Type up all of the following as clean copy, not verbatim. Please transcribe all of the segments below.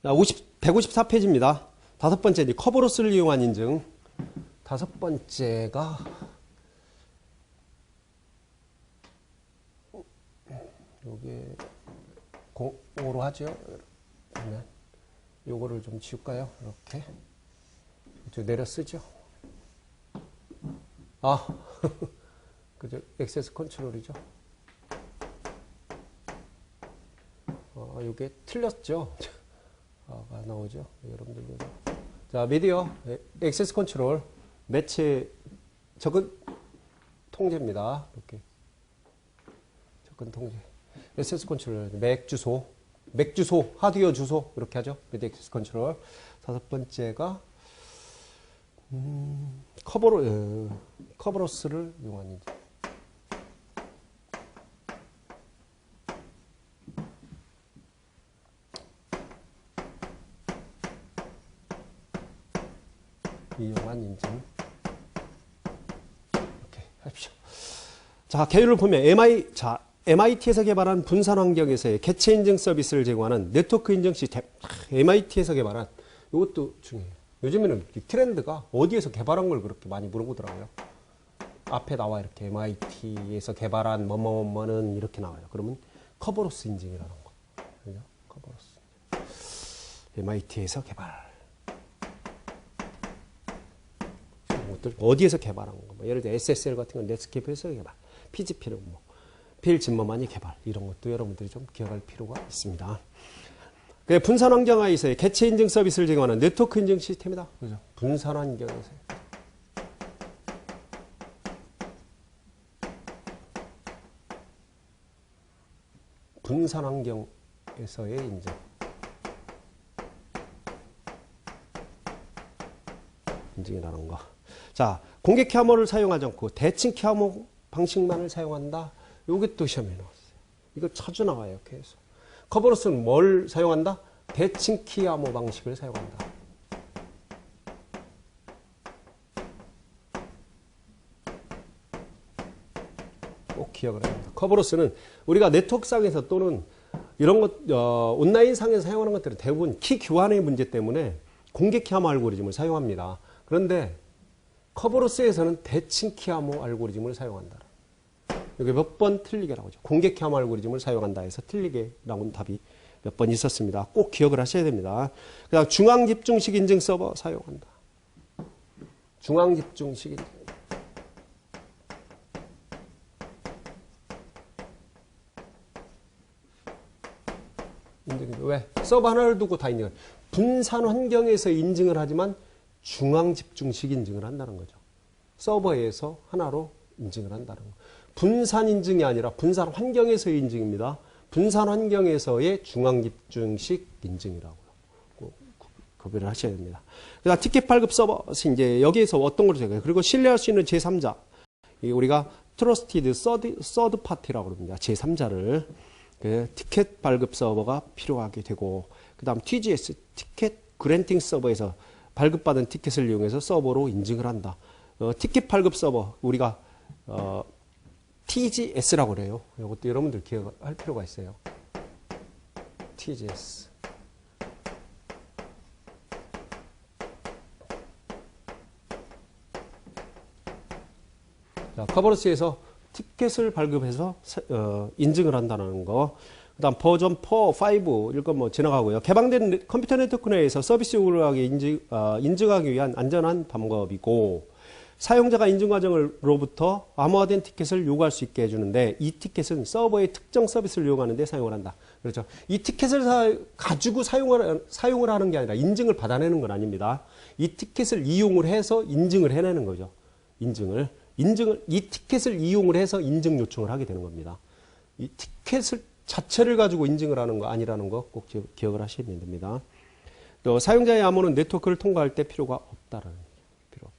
154페이지입니다. 다섯 번째, 커버로스를 이용한 인증. 다섯 번째가, 요게, 0으로 하죠. 그러면, 요거를 좀 지울까요? 이렇게. 저 내려 쓰죠. 아, 그죠. 액세스 컨트롤이죠. 요게 틀렸죠. 아, 나오죠. 여러분들. 자, 미디어, 액세스 컨트롤, 매체, 접근 통제입니다. 이렇게. 접근 통제. 액세스 컨트롤, 맥 주소, 하드웨어 주소, 이렇게 하죠. 미디어 액세스 컨트롤. 다섯 번째가, 커버로스를 이용한 인증. 이용한 인증. 이렇게 하십시오. 자, 개요를 보면 MIT에서 개발한 분산 환경에서의 개체 인증 서비스를 제공하는 네트워크 인증 시스템. MIT에서 개발한, 이것도 중요해요. 요즘에는 트렌드가 어디에서 개발한 걸 그렇게 많이 물어보더라고요. 앞에 나와 이렇게 MIT에서 개발한 뭐뭐뭐는 이렇게 나와요. 그러면 커버로스 인증이라는 거. 그죠? 커버로스. MIT에서 개발. 어디에서 개발한 거. 뭐 예를 들어 SSL 같은 건 넷스케이프에서 개발. PGP는 뭐 필진머만이 개발. 이런 것도 여러분들이 좀 기억할 필요가 있습니다. 분산 환경 하에서의 개체 인증 서비스를 제공하는 네트워크 인증 시스템이다. 그죠? 분산 환경에서. 분산 환경에서의 인증. 인증이라는 거. 자, 공개 캐머를 사용하지 않고 대칭 캐머 방식만을 사용한다. 요게 또 시험에 나왔어요. 이거 자주 나와요. 계속. 커버로스는 뭘 사용한다? 대칭 캐머 방식을 사용한다. 꼭 기억을 해야 합니다. 커버로스는 우리가 네트워크상에서 또는 이런 것, 온라인상에서 사용하는 것들은 대부분 키 교환의 문제 때문에 공개 캐머 알고리즘을 사용합니다. 그런데 커버로스에서는 대칭 캐머 알고리즘을 사용한다. 여기 몇 번 틀리게 나오죠. 공개 캐머 알고리즘을 사용한다 해서 틀리게 나온 답이 몇 번 있었습니다. 꼭 기억을 하셔야 됩니다. 그 다음 중앙 집중식 인증 서버 사용한다. 중앙 집중식 인증. 왜? 서버 하나를 두고 다 인증을. 분산 환경에서 인증을 하지만 중앙 집중식 인증을 한다는 거죠. 서버에서 하나로 인증을 한다는 거. 분산 인증이 아니라 분산 환경에서의 인증입니다. 분산 환경에서의 중앙 집중식 인증이라고요. 꼭 구별을 하셔야 됩니다. 그다음 티켓 발급 서버, 이제 여기에서 어떤 걸 제거해요. 그리고 신뢰할 수 있는 제3자. 우리가 트러스티드 서드 파티라고 그럽니다. 제3자를. 그 티켓 발급 서버가 필요하게 되고, 그 다음 TGS, 티켓 그랜팅 서버에서 발급받은 티켓을 이용해서 서버로 인증을 한다. 티켓 발급 서버, 우리가 TGS라고 그래요. 이것도 여러분들 기억할 필요가 있어요. TGS. 자, 커버로스에서 티켓을 발급해서 인증을 한다는 거. 그 다음 버전 4, 5 이런 거 뭐 지나가고요. 개방된 컴퓨터 네트워크 내에서 서비스 요구하게 인증하기 위한 안전한 방법이고, 사용자가 인증 과정으로부터 암호화된 티켓을 요구할 수 있게 해주는데, 이 티켓은 서버의 특정 서비스를 이용하는 데 사용을 한다. 그렇죠. 이 티켓을 가지고 사용을 하는 게 아니라 인증을 받아내는 건 아닙니다. 이 티켓을 이용을 해서 인증을 해내는 거죠. 이 티켓을 이용을 해서 인증 요청을 하게 되는 겁니다. 이 티켓을 자체를 가지고 인증을 하는 거 아니라는 거 꼭 기억을 하셔야 됩니다. 또 사용자의 암호는 네트워크를 통과할 때 필요가 없다는 거.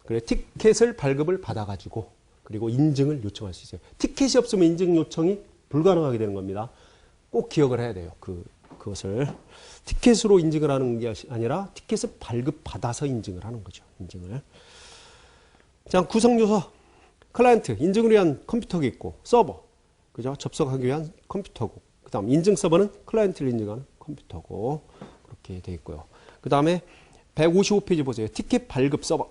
그래, 티켓을 발급을 받아가지고 그리고 인증을 요청할 수 있어요. 티켓이 없으면 인증 요청이 불가능하게 되는 겁니다. 꼭 기억을 해야 돼요. 그것을 티켓으로 인증을 하는 게 아니라 티켓을 발급받아서 인증을 하는 거죠. 인증을. 자, 구성 요소. 클라이언트, 인증을 위한 컴퓨터가 있고, 서버, 그죠? 접속하기 위한 컴퓨터고, 그 다음 인증 서버는 클라이언트를 인증하는 컴퓨터고 그렇게 돼 있고요. 그 다음에 155페이지 보세요. 티켓 발급 서버.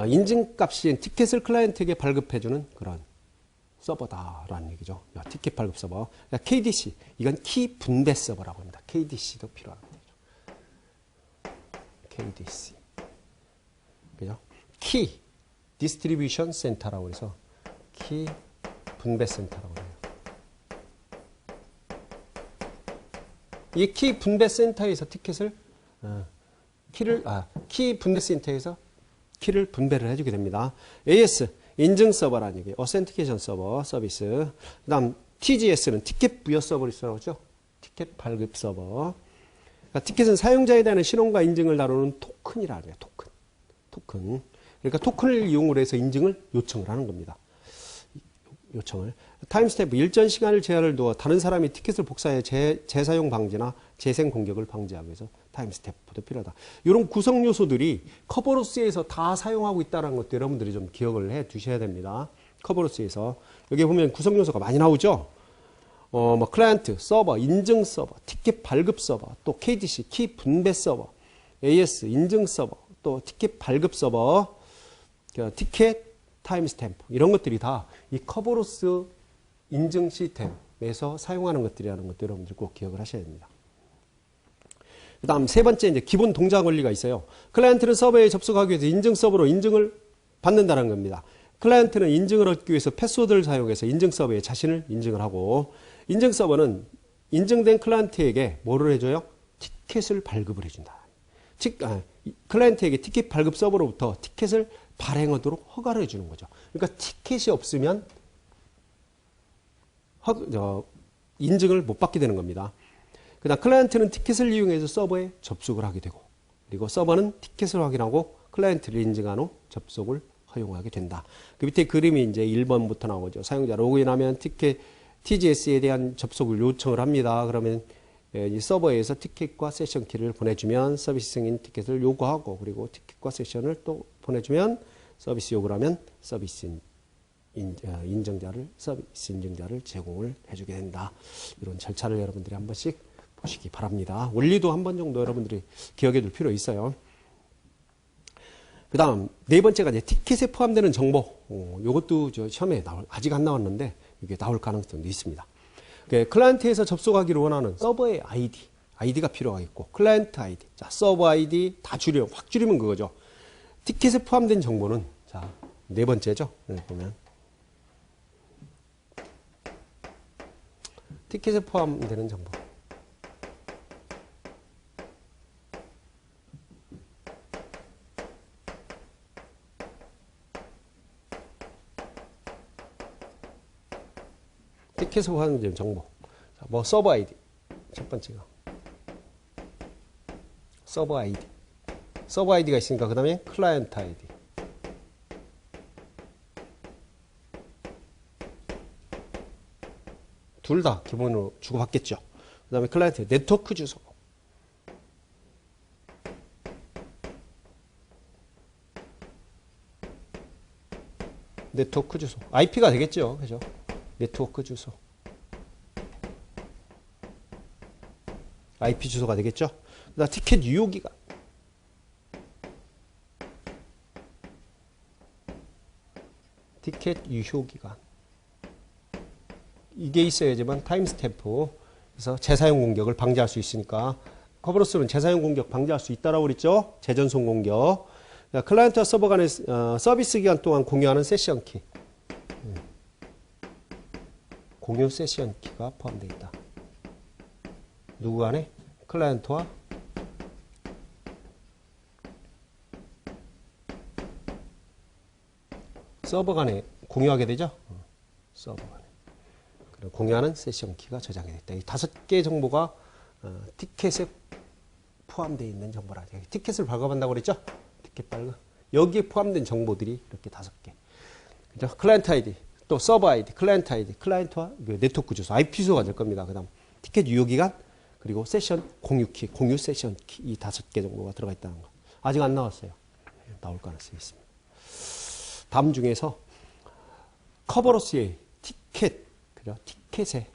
인증값인 티켓을 클라이언트에게 발급해주는 그런 서버다라는 얘기죠. 티켓 발급 서버. KDC. 이건 키 분배 서버라고 합니다. KDC도 필요합니다. KDC. 그죠? 키 디스트리뷰션 센터라고 해서 키 분배 센터라고 해요. 이 키 분배 센터에서 티켓을 키 분배 센터에서 키를 분배를 해주게 됩니다. AS 인증 서버라는 얘기예요. 어센티케이션 서버 서비스. 그다음 TGS는 티켓 부여 서비스라고 하죠. 티켓 발급 서버. 그러니까 티켓은 사용자에 대한 신원과 인증을 다루는 토큰이라고 해요. 토큰. 그러니까 토큰을 이용을 해서 인증을 요청을 하는 겁니다. 요청을. 타임스탬프 일정 시간을 제한을 두어 다른 사람이 티켓을 복사해 재사용 방지나 재생 공격을 방지하기 위해서 타임스탬프도 필요하다. 이런 구성 요소들이 커버로스에서 다 사용하고 있다는 것도 여러분들이 좀 기억을 해 두셔야 됩니다. 커버로스에서 여기 보면 구성 요소가 많이 나오죠. 클라이언트, 서버, 인증 서버, 티켓 발급 서버, 또 KDC, 키 분배 서버, AS, 인증 서버, 또 티켓 발급 서버, 티켓 타임스탬프 이런 것들이 다 이 커버로스 인증 시스템에서 사용하는 것들이라는 것도 여러분들 꼭 기억을 하셔야 됩니다. 그 다음 세 번째 이제 기본 동작 원리가 있어요. 클라이언트는 서버에 접속하기 위해서 인증 서버로 인증을 받는다는 겁니다. 클라이언트는 인증을 얻기 위해서 패스워드를 사용해서 인증 서버에 자신을 인증을 하고 인증 서버는 인증된 클라이언트에게 뭐를 해줘요? 티켓을 발급을 해준다. 클라이언트에게 티켓 발급 서버로부터 티켓을 발행하도록 허가를 해주는 거죠. 그러니까 티켓이 없으면 인증을 못 받게 되는 겁니다. 그다음 클라이언트는 티켓을 이용해서 서버에 접속을 하게 되고 그리고 서버는 티켓을 확인하고 클라이언트를 인증한 후 접속을 허용하게 된다. 그 밑에 그림이 이제 1번부터 나오죠. 사용자 로그인하면 티켓 TGS에 대한 접속을 요청을 합니다. 그러면 이 서버에서 티켓과 세션 키를 보내주면 서비스 승인 티켓을 요구하고 그리고 티켓과 세션을 또 보내주면 서비스 요구를 하면 서비스 서비스 인증자를 제공을 해주게 된다. 이런 절차를 여러분들이 한 번씩 보시기 바랍니다. 원리도 한 번 정도 여러분들이 기억해 둘 필요 있어요. 그 다음 네 번째가 이제 티켓에 포함되는 정보. 이것도 저 시험에 아직 안 나왔는데 이게 나올 가능성도 있습니다. 클라이언트에서 접속하기를 원하는 서버의 아이디가 필요하겠고 클라이언트 아이디, 자 서버 아이디 다 확 줄이면 그거죠. 티켓에 포함된 정보는 자 네 번째죠. 보면 티켓에 포함되는 정보. 티켓에 포함된 정보. 자, 서버 아이디. 첫 번째가. 서버 아이디. 서버 아이디가 있으니까 그 다음에 클라이언트 아이디. 둘 다 기본으로 주고받겠죠. 그 다음에 클라이언트 네트워크 주소. 네트워크 주소. IP가 되겠죠. 그죠? 네트워크 주소. IP 주소가 되겠죠. 그 다음 티켓 유효기간. 티켓 유효기간. 이게 있어야지만 타임스탬프. 그래서 재사용 공격을 방지할 수 있으니까 커버로스는 재사용 공격 방지할 수 있다라고 그랬죠. 재전송 공격. 클라이언트와 서버 간의 서비스 기간 동안 공유하는 세션 키. 공유 세션 키가 포함되어 있다. 누구 간에? 클라이언트와 서버 간에 공유하게 되죠. 서버 간에. 그리고 공유하는 세션 키가 저장이 됐다. 이 5개의 정보가 티켓에 포함되어 있는 정보라. 티켓을 발급한다고 그랬죠? 티켓 발급. 여기에 포함된 정보들이 이렇게 5개. 그죠? 클라이언트 아이디, 또 서버 아이디, 클라이언트 아이디, 클라이언트와 네트워크 주소, IP 주소가 될 겁니다. 그 다음 티켓 유효기간, 그리고 세션 공유키, 공유 세션 키, 이 5개 정보가 들어가 있다는 거. 아직 안 나왔어요. 나올 가능성이 있습니다. 다음 중에서 커버로스의 티켓, 그죠? 티켓에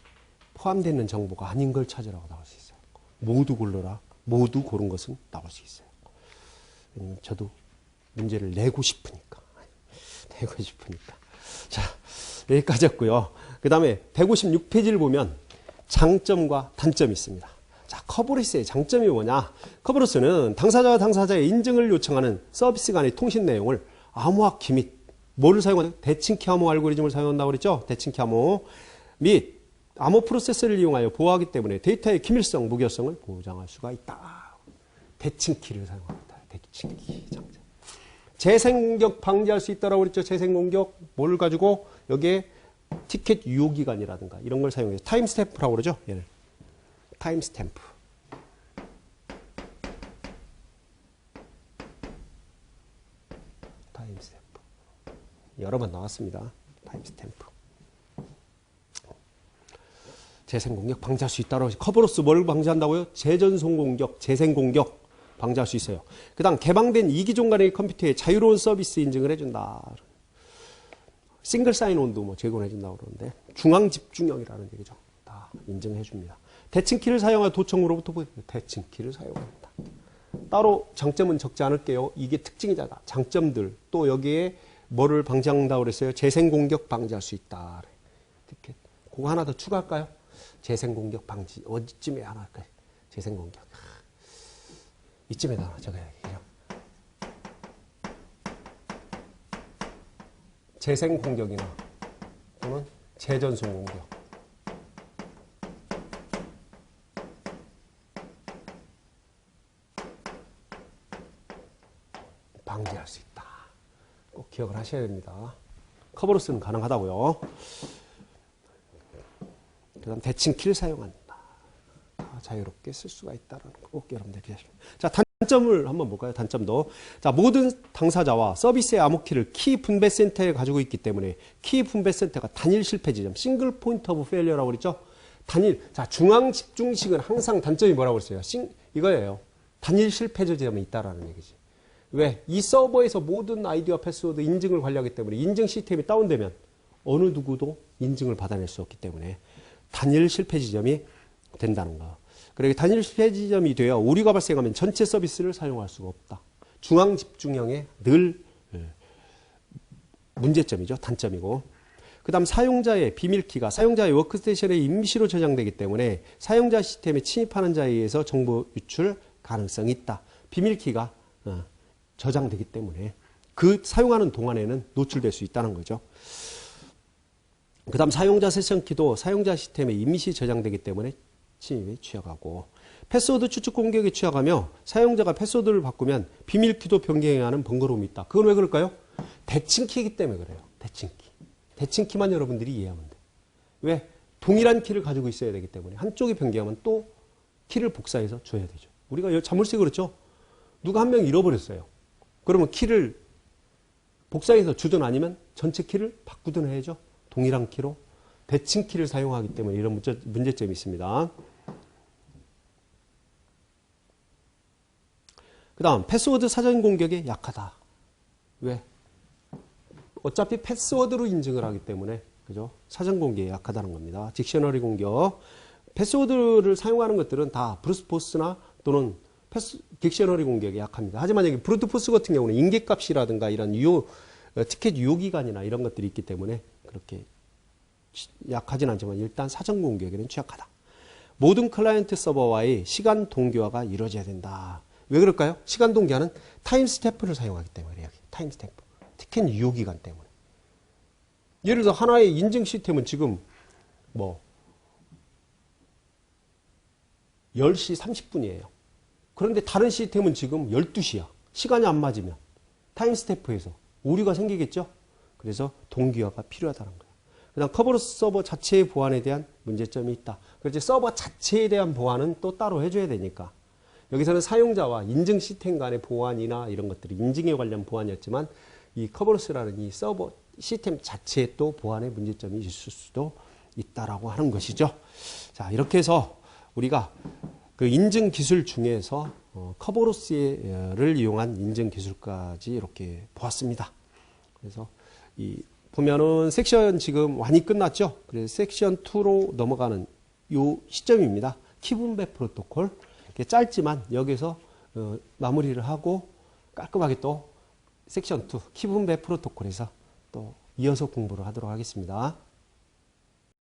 포함되는 정보가 아닌 걸 찾으라고 나올 수 있어요. 모두 고르라. 모두 고른 것은 나올 수 있어요. 저도 문제를 내고 싶으니까. 자, 여기까지였고요. 그 다음에 156페이지를 보면 장점과 단점이 있습니다. 자, 커버리스의 장점이 뭐냐? 커버리스는 당사자와 당사자의 인증을 요청하는 서비스 간의 통신 내용을 암호화키 및 뭐를 사용하냐? 대칭키 암호 알고리즘을 사용한다고 그랬죠? 대칭키 암호 및 암호 프로세스를 이용하여 보호하기 때문에 데이터의 기밀성, 무결성을 보장할 수가 있다. 대칭키를 사용합니다. 대칭키 장점. 재생공격 방지할 수 있다고 그랬죠? 재생공격 뭘 가지고 여기에 티켓 유효기간이라든가 이런 걸 사용해서 타임스탬프라고 그러죠? 얘를. 타임스탬프. 타임스탬프. 여러 번 나왔습니다. 타임스탬프. 재생공격 방지할 수 있다고 하죠. 커버로스 뭘 방지한다고요? 재전송 공격, 재생 공격 방지할 수 있어요. 그 다음 개방된 이기종 간의 컴퓨터에 자유로운 서비스 인증을 해준다. 싱글 사인온도 뭐 제공해 준다고 그러는데 중앙 집중형이라는 얘기죠. 다 인증해 줍니다. 대칭키를 사용한 도청으로부터 대칭키를 사용합니다. 따로 장점은 적지 않을게요. 이게 특징이잖아. 장점들 또 여기에 뭐를 방지한다고 그랬어요? 재생공격 방지할 수 있다. 티켓. 그거 하나 더 추가할까요? 재생공격 방지. 어디쯤에 하나 할까요? 재생공격. 이쯤에다 하나 적어야겠죠. 재생공격이나 또는 재전송 공격. 방지할 수 있다. 꼭 기억을 하셔야 됩니다. 커버로스는 가능하다고요. 그 다음 대칭키를 사용한다. 자유롭게 쓸 수가 있다는 거 꼭 여러분들 기억하시면. 자, 단점을 한번 볼까요? 단점도. 자, 모든 당사자와 서비스의 암호키를 키 분배 센터에 가지고 있기 때문에 키 분배 센터가 단일 실패 지점, 싱글 포인트 오브 페일리어라고 그랬죠? 단일. 자, 중앙 집중식은 항상 단점이 뭐라고 그랬어요? 이거예요. 단일 실패 지점이 있다라는 얘기지. 왜? 이 서버에서 모든 아이디와 패스워드 인증을 관리하기 때문에 인증 시스템이 다운되면 어느 누구도 인증을 받아낼 수 없기 때문에 단일 실패 지점이 된다는 거. 그리고 단일 실패 지점이 되어 오류가 발생하면 전체 서비스를 사용할 수가 없다. 중앙 집중형의 늘 문제점이죠. 단점이고. 그 다음 사용자의 비밀키가 사용자의 워크스테이션에 임시로 저장되기 때문에 사용자 시스템에 침입하는 자에 의해서 정보 유출 가능성이 있다. 비밀키가 저장되기 때문에 그 사용하는 동안에는 노출될 수 있다는 거죠. 그 다음 사용자 세션키도 사용자 시스템에 임시 저장되기 때문에 침입에 취약하고 패스워드 추측 공격에 취약하며 사용자가 패스워드를 바꾸면 비밀키도 변경해야 하는 번거로움이 있다. 그건 왜 그럴까요? 대칭키이기 때문에 그래요. 대칭키. 대칭키만 여러분들이 이해하면 돼. 왜? 동일한 키를 가지고 있어야 되기 때문에 한쪽이 변경하면 또 키를 복사해서 줘야 되죠. 우리가 자물쇠 그렇죠? 누가 한 명 잃어버렸어요. 그러면 키를 복사해서 주든 아니면 전체 키를 바꾸든 해야죠. 동일한 키로. 대칭키를 사용하기 때문에 이런 문제점이 있습니다. 그 다음 패스워드 사전 공격에 약하다. 왜? 어차피 패스워드로 인증을 하기 때문에 그죠? 사전 공격에 약하다는 겁니다. 딕셔너리 공격. 패스워드를 사용하는 것들은 다 브루트포스나 또는 딕셔너리 공격에 약합니다. 하지만 여기 브루트포스 같은 경우는 인계값이라든가 이런 티켓 유효기간이나 이런 것들이 있기 때문에 그렇게 약하진 않지만 일단 사전 공격에는 취약하다. 모든 클라이언트 서버와의 시간 동기화가 이루어져야 된다. 왜 그럴까요? 시간 동기화는 타임스탬프를 사용하기 때문에 여기 타임스탬프. 티켓 유효기간 때문에. 예를 들어 하나의 인증 시스템은 지금 뭐 10시 30분이에요. 그런데 다른 시스템은 지금 12시야. 시간이 안 맞으면 타임스탬프에서 오류가 생기겠죠? 그래서 동기화가 필요하다는 거예요. 그 다음 커버로스 서버 자체의 보안에 대한 문제점이 있다. 그렇지 서버 자체에 대한 보안은 또 따로 해줘야 되니까. 여기서는 사용자와 인증 시스템 간의 보안이나 이런 것들이 인증에 관련 보안이었지만 이 커버로스라는 이 서버 시스템 자체에 또 보안의 문제점이 있을 수도 있다라고 하는 것이죠. 자, 이렇게 해서 우리가 그 인증 기술 중에서 커버로스를 이용한 인증 기술까지 이렇게 보았습니다. 그래서 이 보면은 섹션 지금 많이 끝났죠. 그래서 섹션 2로 넘어가는 요 시점입니다. 키 분배 프로토콜. 짧지만 여기서 마무리를 하고 깔끔하게 또 섹션 2 키 분배 프로토콜에서 또 이어서 공부를 하도록 하겠습니다.